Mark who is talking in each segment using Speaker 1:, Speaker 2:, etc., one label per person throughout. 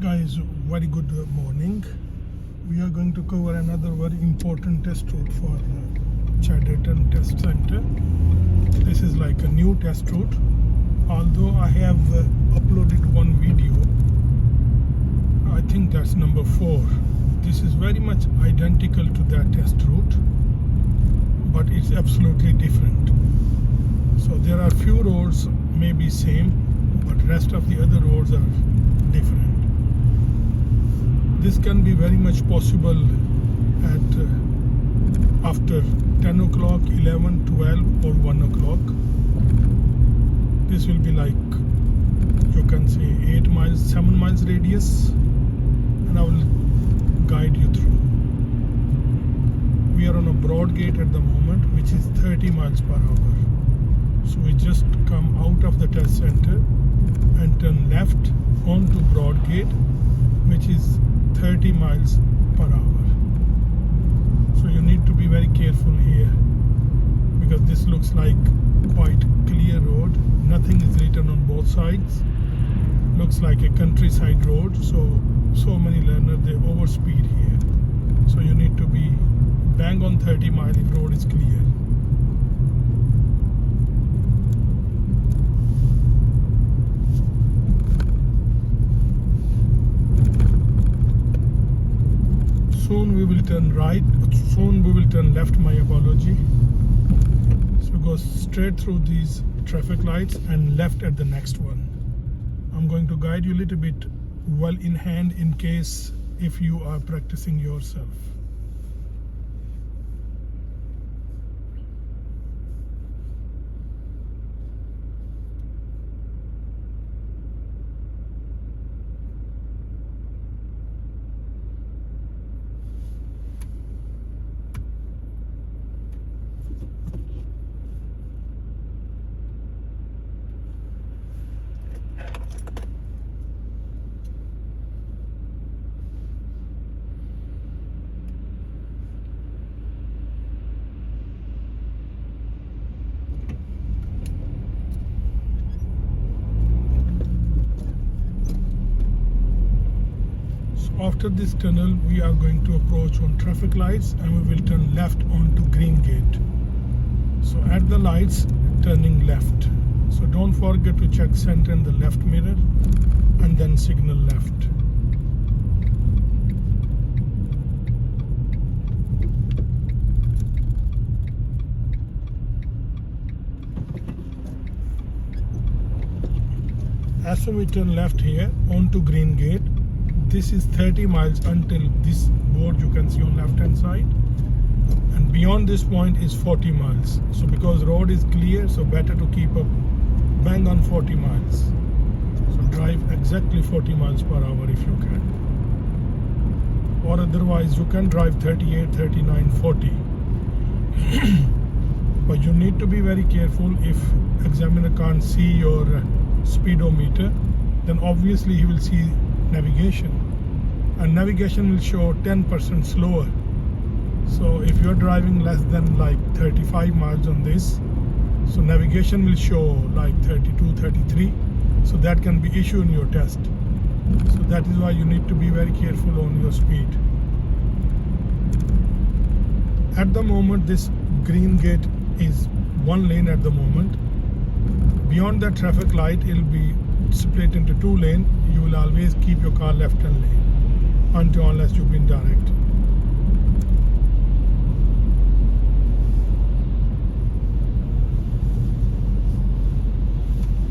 Speaker 1: Guys, very good morning. We are going to cover another very important test route for Chadderton Test Center. This is like a new test route. Although I have uploaded one video, I think that's number 4. This is very much identical to that test route, but it's absolutely different. So there are few roads maybe same, but rest of the other roads are different. This can be very much possible at after 10 o'clock, 11, 12 or 1 o'clock. This will be like, you can say 8 miles, 7 miles radius, and I will guide you through. We are on a broad gate at the moment, which is 30 miles per hour. So we just come out of the test center and turn left onto broad gate, which is 30 miles per hour. So you need to be very careful here, because this looks like quite clear road. Nothing is written on both sides. Looks like a countryside road, so many learners, they overspeed here. So you need to be bang on 30 miles if road is clear. Soon we will turn right, soon we will turn left, my apology. So go straight through these traffic lights and left at the next one. I'm going to guide you a little bit well in hand in case if you are practicing yourself. After this tunnel, we are going to approach on traffic lights and we will turn left onto Greengate. So at the lights, turning left. So don't forget to check center in the left mirror and then signal left. As soon as we turn left here onto Greengate, this is 30 miles until this board you can see on left hand side, and beyond this point is 40 miles. So because road is clear, so better to keep up bang on 40 miles. So drive exactly 40 miles per hour if you can, or otherwise you can drive 38, 39, 40. But you need to be very careful. If examiner can't see your speedometer, then obviously he will see navigation, and navigation will show 10% slower. So if you're driving less than like 35 miles on this, so navigation will show like 32, 33. So that can be issue in your test. So that is why you need to be very careful on your speed. At the moment, this Greengate is one lane at the moment. Beyond that traffic light, it will be split into 2 lanes. You will always keep your car left hand lane unless you've been direct.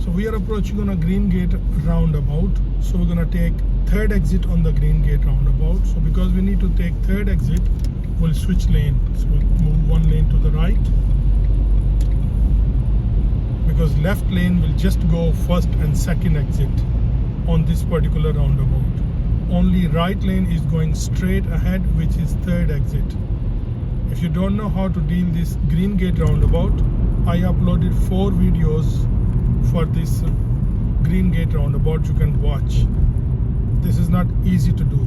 Speaker 1: So we are approaching on a Greengate roundabout. So we're going to take 3rd exit on the Greengate roundabout. So because we need to take 3rd exit, we'll switch lane. So we'll move 1 lane to the right, because left lane will just go 1st and 2nd exit on this particular roundabout. Only right lane is going straight ahead, which is 3rd exit. If you don't know how to deal this Greengate roundabout, I uploaded 4 videos for this Greengate roundabout you can watch. This is not easy to do.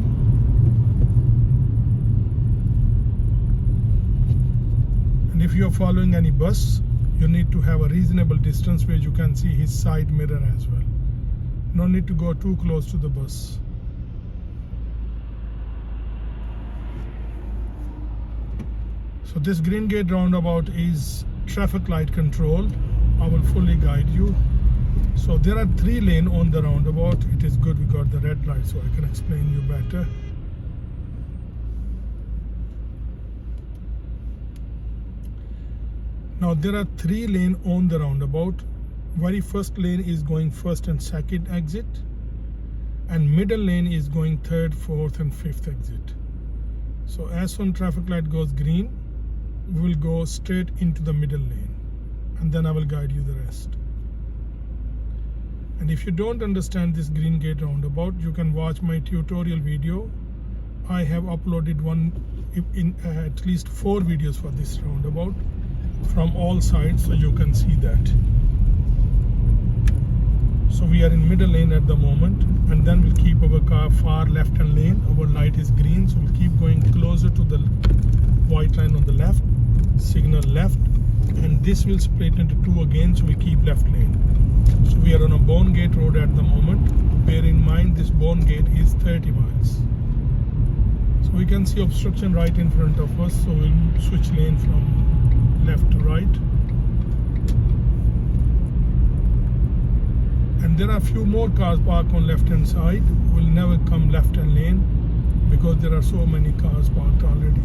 Speaker 1: And if you are following any bus, you need to have a reasonable distance where you can see his side mirror as well. No need to go too close to the bus. So this Greengate roundabout is traffic light controlled. I will fully guide you. So there are 3 lanes on the roundabout. It is good we got the red light so I can explain you better. Now there are 3 lanes on the roundabout. Very first lane is going first and second exit, and middle lane is going third, fourth and fifth exit. So as soon traffic light goes green, we will go straight into the middle lane, and then I will guide you the rest. And if you don't understand this Greengate roundabout, you can watch my tutorial video. I have uploaded at least 4 videos for this roundabout from all sides, so you can see that. So we are in middle lane at the moment, and then we'll keep our car far left hand lane. Our light is green, so we'll keep going closer to the white line on the left, signal left, and this will split into 2 again, so we keep left lane. So we are on a Greengate road at the moment. Bear in mind this Greengate is 30 miles. So we can see obstruction right in front of us, so we'll switch lane from left to right. And there are a few more cars parked on left hand side. We'll never come left hand lane because there are so many cars parked already.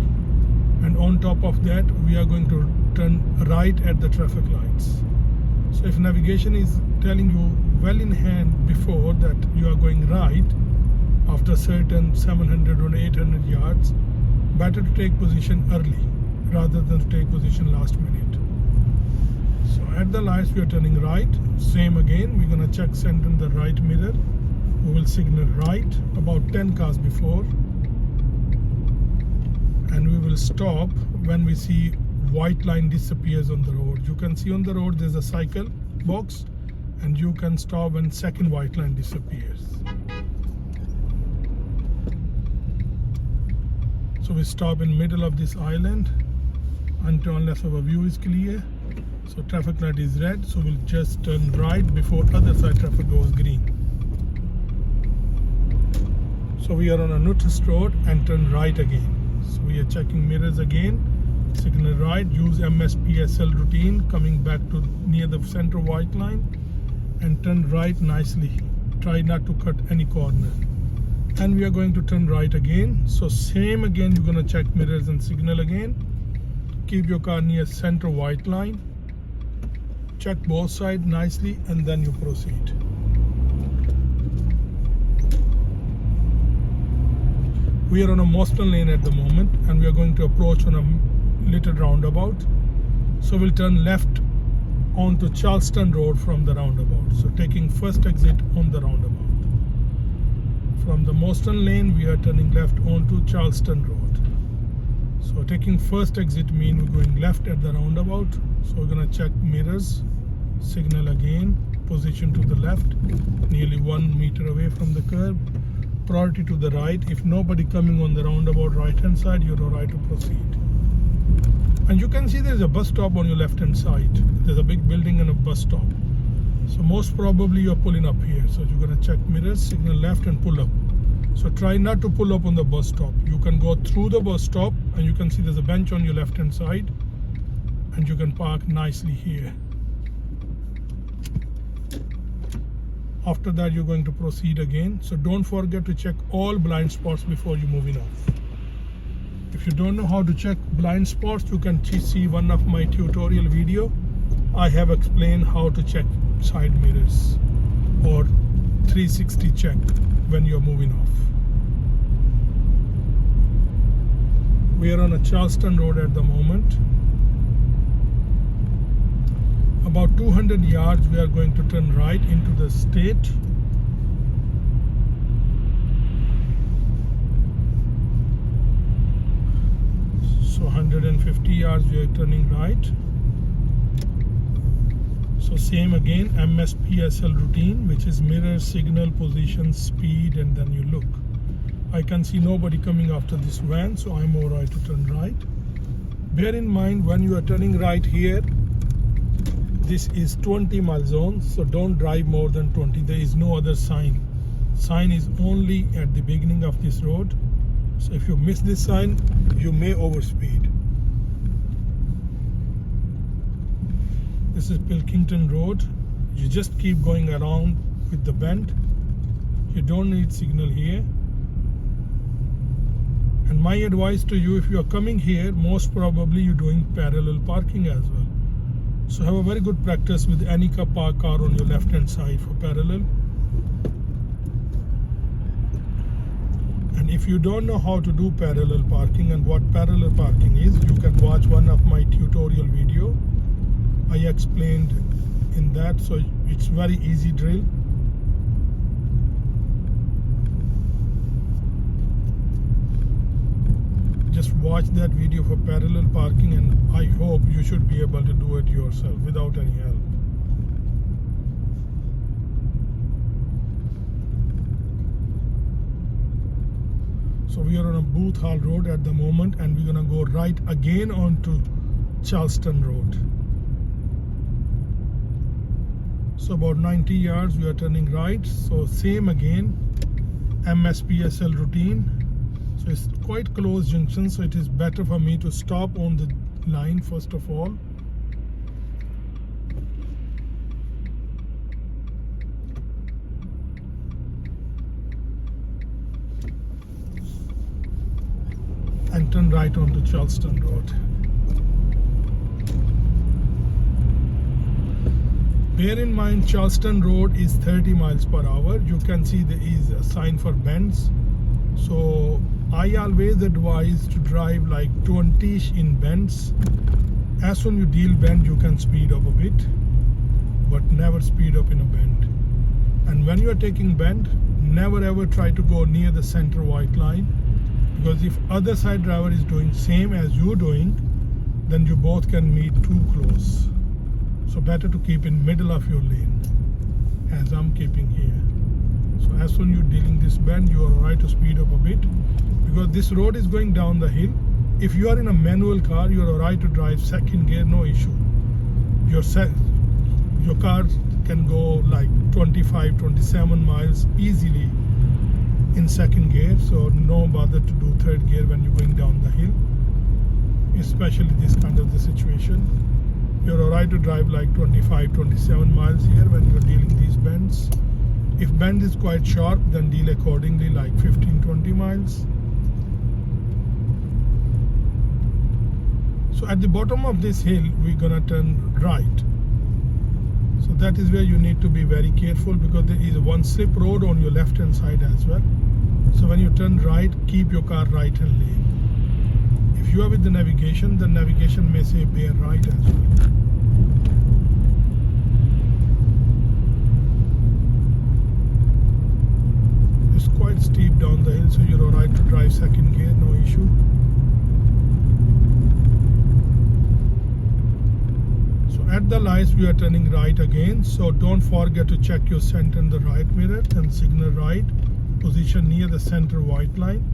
Speaker 1: And on top of that, we are going to turn right at the traffic lights. So if navigation is telling you well in hand before that you are going right after certain 700 or 800 yards, better to take position early rather than to take position last minute. So at the lights we are turning right. Same again, we're going to check center in the right mirror. We will signal right about 10 cars before, and we will stop when we see white line disappears on the road. You can see on the road there's a cycle box, and you can stop when second white line disappears. So we stop in middle of this island unless our view is clear. So traffic light is red, so we'll just turn right before other side traffic goes green. So we are on a Nutters Road and turn right again. So we are checking mirrors again, signal right, use MSPSL routine, coming back to near the center white line and turn right nicely. Try not to cut any corner. And we are going to turn right again. So same again, you're going to check mirrors and signal again. Keep your car near center white line. Check both sides nicely and then you proceed. We are on a Moston lane at the moment, and we are going to approach on a little roundabout. So we'll turn left onto Charleston Road from the roundabout. So taking first exit on the roundabout. From the Moston lane we are turning left onto Charleston Road. So taking first exit means we're going left at the roundabout. So we're going to check mirrors, signal again, position to the left, nearly 1 meter away from the curb, priority to the right. If nobody coming on the roundabout right hand side, you're all right to proceed. And you can see there's a bus stop on your left hand side. There's a big building and a bus stop. So most probably you're pulling up here. So you're going to check mirrors, signal left and pull up. So try not to pull up on the bus stop. You can go through the bus stop, and you can see there's a bench on your left hand side, and you can park nicely here. After that you're going to proceed again. So don't forget to check all blind spots before you moving off. If you don't know how to check blind spots, you can see one of my tutorial video. I have explained how to check side mirrors or 360 check when you're moving off. We are on a Charleston Road at the moment. About 200 yards we are going to turn right into the state. So 150 yards we are turning right. So same again, MSPSL routine, which is mirror, signal, position, speed, and then you look. I can see nobody coming after this van, so I'm alright to turn right. Bear in mind when you are turning right here, this is 20 mile zone, so don't drive more than 20. There is no other sign. Sign is only at the beginning of this road. So if you miss this sign, you may overspeed. This is Pilkington Road. You just keep going around with the bend. You don't need signal here. And my advice to you, if you are coming here, most probably you're doing parallel parking as well. So have a very good practice with any parked car on your left hand side for parallel. And if you don't know how to do parallel parking and what parallel parking is, you can watch one of my tutorial video. I explained in that, so it's very easy drill. Just watch that video for parallel parking, and I hope you should be able to do it yourself without any help. So we are on a Booth Hall Road at the moment, and we're gonna go right again onto Charleston Road. So about 90 yards we are turning right. So same again, MSPSL routine. So it's quite close junction, so it is better for me to stop on the line first of all. And turn right onto Charleston Road. Bear in mind, Charleston Road is 30 miles per hour. You can see there is a sign for bends. So I always advise to drive like 20-ish in bends. As soon as you deal bend, you can speed up a bit, but never speed up in a bend. And when you are taking bend, never ever try to go near the center white line, because if other side driver is doing same as you're doing, then you both can meet too close. So better to keep in middle of your lane, as I'm keeping here. So as soon as you're dealing this bend, you are right to speed up a bit, because this road is going down the hill. If you are in a manual car, you are right to drive second gear, no issue. Your car can go like 25, 27 miles easily in second gear, so no bother to do third gear when you're going down the hill, especially this kind of the situation. You're alright to drive like 25, 27 miles here when you're dealing these bends. If bend is quite sharp, then deal accordingly, like 15, 20 miles. So at the bottom of this hill, we're gonna turn right. So that is where you need to be very careful, because there is one slip road on your left hand side as well. So when you turn right, keep your car right hand lane. If you are with the navigation may say bear right as well. It's quite steep down the hill, so you're alright to drive second gear, no issue. So at the lights we are turning right again, so don't forget to check your center in the right mirror and signal right, position near the center white line.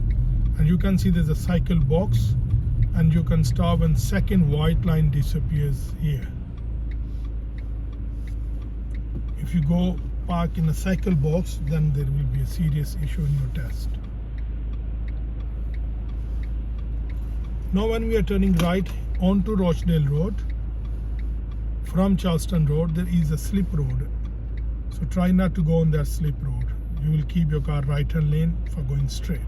Speaker 1: And you can see there's a cycle box, and you can stop when second white line disappears here. If you go park in a cycle box, then there will be a serious issue in your test. Now when we are turning right onto Rochdale Road, from Charleston Road, there is a slip road. So try not to go on that slip road. You will keep your car right hand lane for going straight.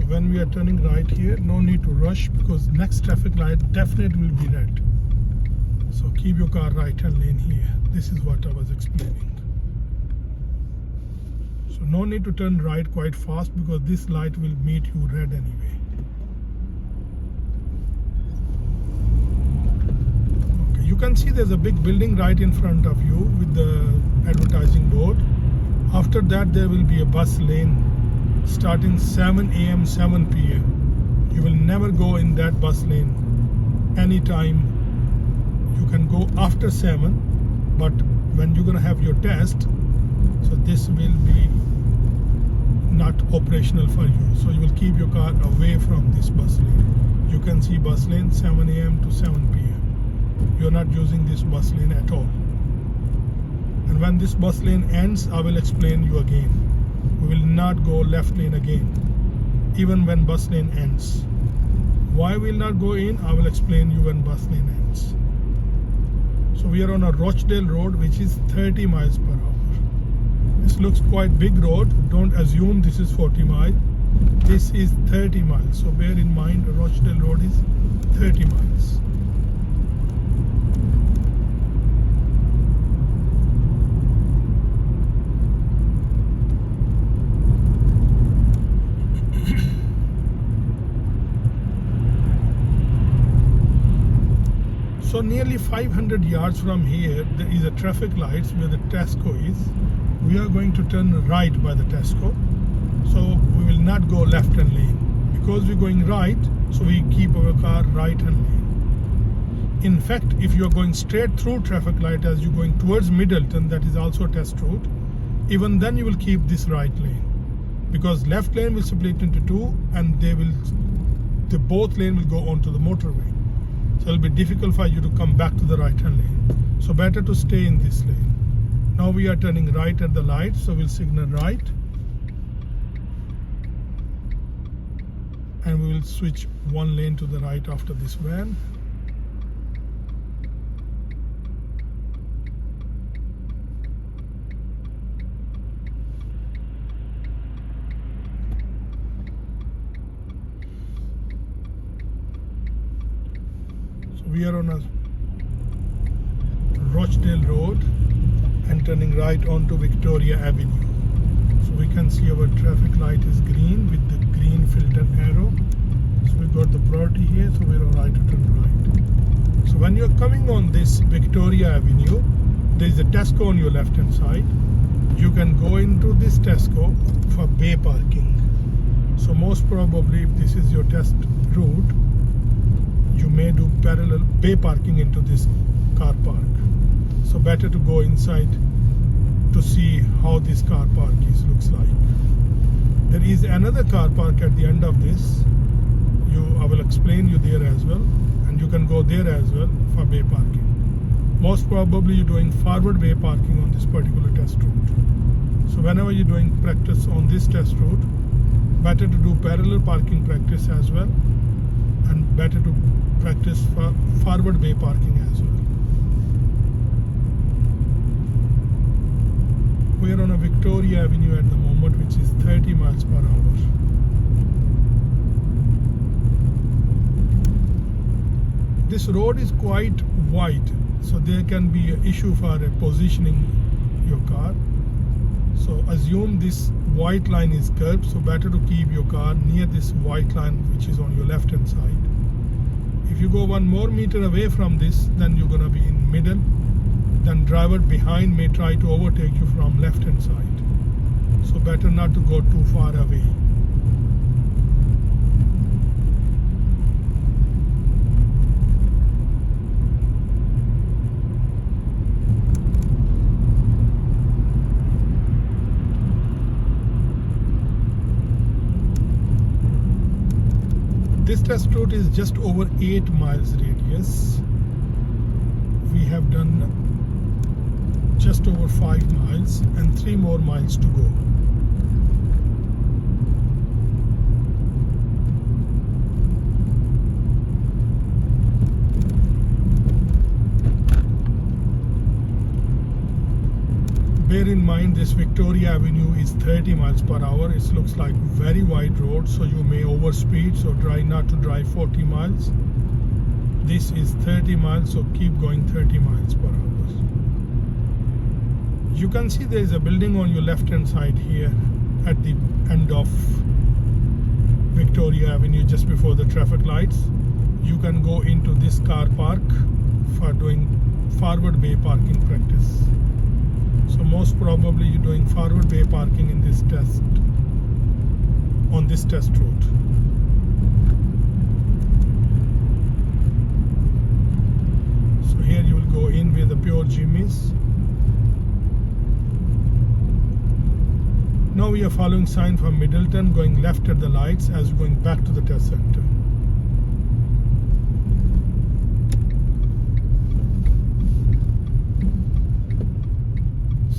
Speaker 1: When we are turning right here, no need to rush, because next traffic light definitely will be red. So keep your car right hand lane here. This is what I was explaining. So no need to turn right quite fast, because this light will meet you red anyway. Okay, you can see there's a big building right in front of you with the advertising board. After that there will be a bus lane starting 7 a.m. 7 p.m. You will never go in that bus lane anytime. You can go after 7, but when you're gonna have your test, so this will be not operational for you. So you will keep your car away from this bus lane. You can see bus lane 7 a.m. to 7 p.m. You're not using this bus lane at all. And when this bus lane ends, I will explain you again. We will not go left lane again, even when bus lane ends. Why we will not go in, I will explain you when bus lane ends. So we are on a Rochdale Road, which is 30 miles per hour. This looks quite big road. Don't assume this is 40 miles. This is 30 miles. So bear in mind, Rochdale Road is 30 miles. So nearly 500 yards from here, there is a traffic lights where the Tesco is. We are going to turn right by the Tesco. So we will not go left hand lane. Because we're going right, so we keep our car right hand lane. In fact, if you are going straight through traffic light as you're going towards Middleton, that is also a test route, even then you will keep this right lane. Because left lane will split into two and the both lane will go onto the motorway. So it will be difficult for you to come back to the right hand lane. So better to stay in this lane. Now we are turning right at the light, so we'll signal right. And we will switch one lane to the right after this van. We are on a Rochdale Road and turning right onto Victoria Avenue. So we can see our traffic light is green with the green filter arrow. So we got the priority here, so we're on right to turn right. So when you're coming on this Victoria Avenue, there is a Tesco on your left hand side. You can go into this Tesco for bay parking. So most probably if this is your test route, you may do parallel bay parking into this car park. So better to go inside to see how this car park looks like. There is another car park at the end of this. I will explain you there as well, and you can go there as well for bay parking. Most probably you're doing forward bay parking on this particular test route. So whenever you're doing practice on this test route, better to do parallel parking practice as well, and better to practice for forward bay parking as well. We are on a Victoria Avenue at the moment, which is 30 miles per hour. This road is quite wide, so there can be an issue for positioning your car. So assume this white line is curved, so better to keep your car near this white line which is on your left hand side. If you go 1 more meter away from this, then you're gonna be in middle. Then driver behind may try to overtake you from left hand side. So better not to go too far away. This test route is just over 8 miles radius. We have done just over 5 miles and 3 more miles to go. Bear in mind this Victoria Avenue is 30 miles per hour. It looks like very wide road, so you may overspeed, so try not to drive 40 miles. This is 30 miles, so keep going 30 miles per hour. You can see there is a building on your left hand side here at the end of Victoria Avenue, just before the traffic lights. You can go into this car park for doing forward bay parking practice. So most probably you're doing forward bay parking in this test, on this test route. So here you will go in where the pure gym is. Now we are following sign from Middleton, going left at the lights as we're going back to the test center.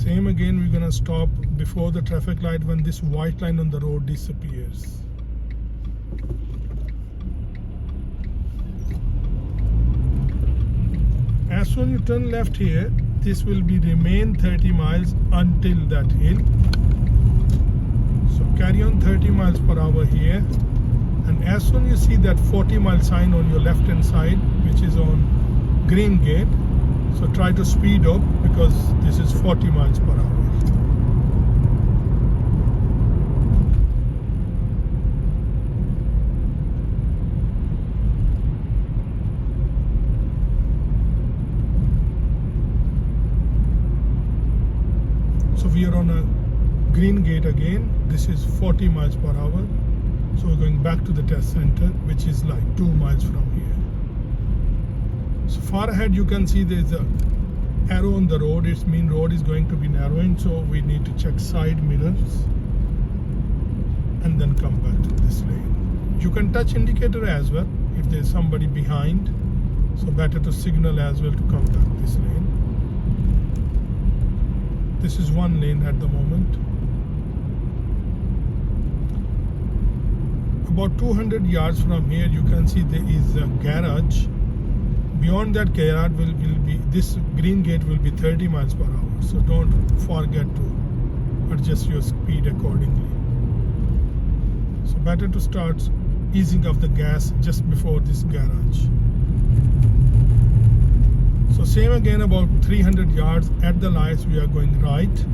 Speaker 1: Same again, we're gonna stop before the traffic light when this white line on the road disappears. As soon as you turn left here, this will be remain 30 miles until that hill. So carry on 30 miles per hour here, and as soon as you see that 40-mile sign on your left hand side, which is on Greengate, so try to speed up because this is 40 miles per hour. So we are on a Greengate again. This is 40 miles per hour. So we're going back to the test center, which is like 2 miles from here. So far ahead you can see there's a arrow on the road. Its mean road is going to be narrowing, so we need to check side mirrors and then come back to this lane. You can touch indicator as well if there's somebody behind, so better to signal as well to come back this lane. This is one lane at the moment. About 200 yards from here you can see there is a garage. Beyond that garage will be, this Greengate will be 30 miles per hour. So don't forget to adjust your speed accordingly. So better to start easing off the gas just before this garage. So same again, about 300 yards at the lights we are going right.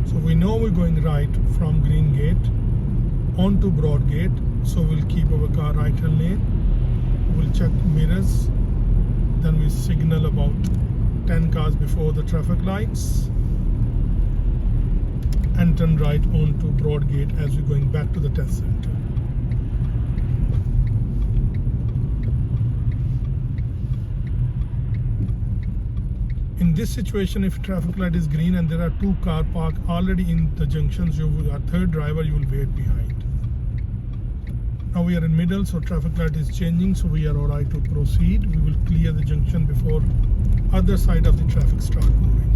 Speaker 1: So we know we're going right from Greengate onto Broadgate. So we'll keep our car right hand lane. We'll check mirrors. Then we signal about 10 cars before the traffic lights and turn right onto Broadgate as we're going back to the test center. In this situation, if traffic light is green and there are 2 cars parked already in the junctions, our third driver you will wait behind. Now we are in middle, so traffic light is changing, so we are alright to proceed. We will clear the junction before other side of the traffic start moving.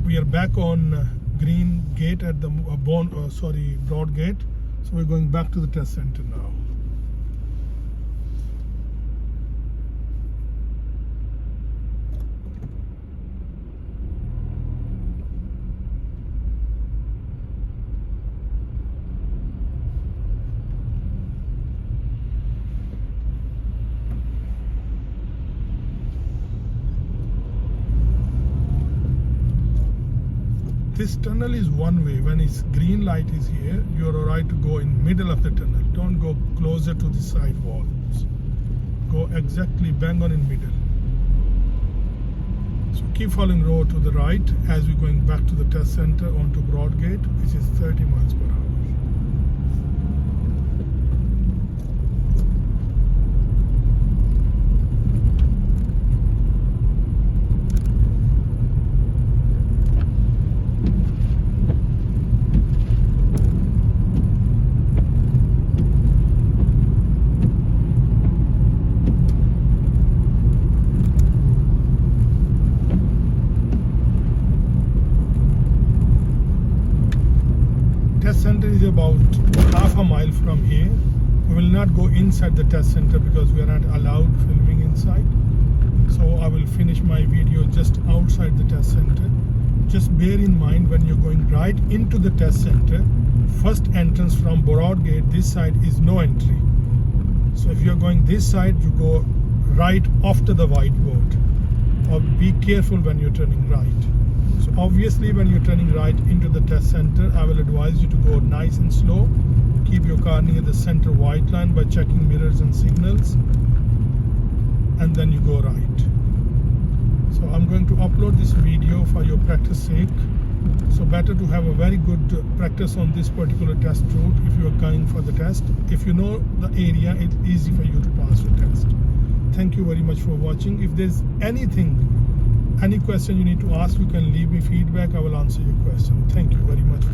Speaker 1: We are back on Greengate at the Broadgate, so we're going back to the test center now. This tunnel is one way. When its green light is here, you're alright to go in middle of the tunnel. Don't go closer to the side walls. Go exactly bang on in middle. So keep following road to the right as we're going back to the test center onto Broadgate, which is 30 miles per hour. Test center is about half a mile from here. We will not go inside the test center because we are not allowed filming inside. So I will finish my video just outside the test center. Just bear in mind when you're going right into the test center, first entrance from Broadgate, this side is no entry. So if you're going this side, you go right after the whiteboard. Or be careful when you're turning right. So obviously when you're turning right into the test center, I will advise you to go nice and slow. Keep your car near the center white line by checking mirrors and signals, and then you go right. So I'm going to upload this video for your practice sake. So better to have a very good practice on this particular test route if you are going for the test. If you know the area, it's easy for you to pass the test. Thank you very much for watching. If there's any question you need to ask, you can leave me feedback. I will answer your question. Thank you very much.